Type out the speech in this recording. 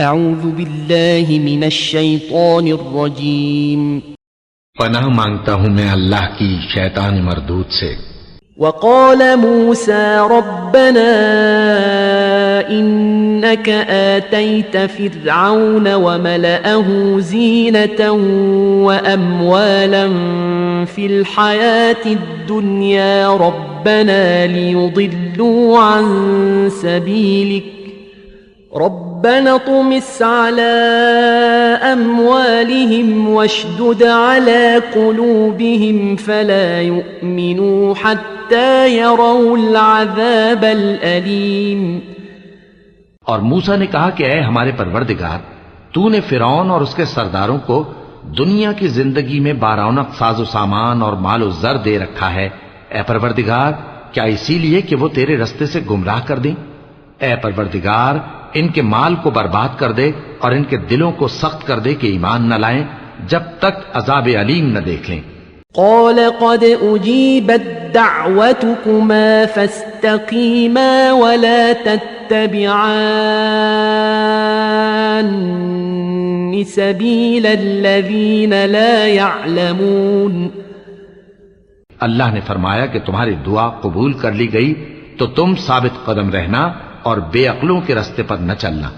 اعوذ باللہ من الشیطان الرجیم پناہ مانگتا ہوں میں اللہ کی شیطان مردود سے۔ وقال موسى ربنا إنك آتيت فرعون وملأه زينة وأموالا في الحياة الدنيا ربنا ليضلوا عن سبيلك ربنا اطمس على أموالهم واشدد على قلوبهم فلا يؤمنوا حتى يروا العذاب الأليم۔ اور موسیٰ نے کہا کہ اے ہمارے پروردگار، تو نے فرعون اور اس کے سرداروں کو دنیا کی زندگی میں بارونق ساز و سامان اور مال و زر دے رکھا ہے، اے پروردگار کیا اسی لیے کہ وہ تیرے رستے سے گمراہ کر دیں؟ اے پروردگار ان کے مال کو برباد کر دے اور ان کے دلوں کو سخت کر دے کہ ایمان نہ لائیں جب تک عذاب علیم نہ دیکھ لیں۔ قال قد أجيبت دعوتكما فاستقيما ولا تتبعان سبيل الذين لا يعلمون۔ اللہ نے فرمایا کہ تمہاری دعا قبول کر لی گئی تو تم ثابت قدم رہنا اور بے عقلوں کے رستے پر نہ چلنا۔